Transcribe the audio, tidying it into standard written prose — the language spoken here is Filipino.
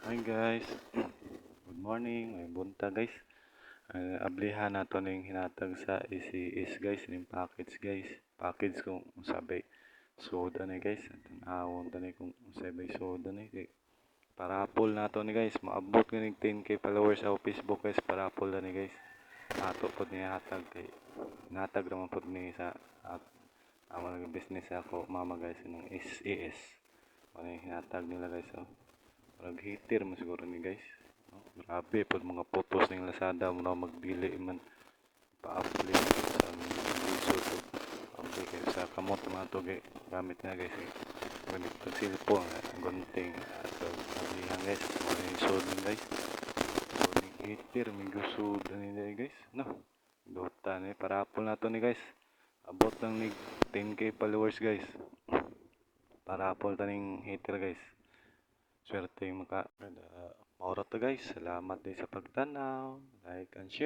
Hi guys, good morning, may bunta guys. Ablihan nato ning hinatag sa ECS guys, ning package guys. Package kung sabi soda ni guys. Tanawon tani kung sabi soda ni kay para pool nato ni guys. Maabot nga ning 10k followers sa Facebook guys, para pool na ni guys. Ato pod ni hatag kay natag naman pod ni sa amo nag business ako mama guys ng SES. Ano yung hinatag nila guys, oh. Parang hater mo siguro ni guys. No? Grabe po mga photos ng Lazada mo na magbili man pa-upload sa lisod ko. Upload kayo sa kamot mga to gamit na guys. Gamit ng cellphone, gunting, ato nablihan guys. Ano yung sod guys. So yung hater, may gusto nila guys. No? Dota ni para-apple na to ni guys. Abot lang ni 10k followers guys. Para-apple taning hater guys. Swerte yung maka maura to guys. Salamat din sa pagtanaw. Like and share.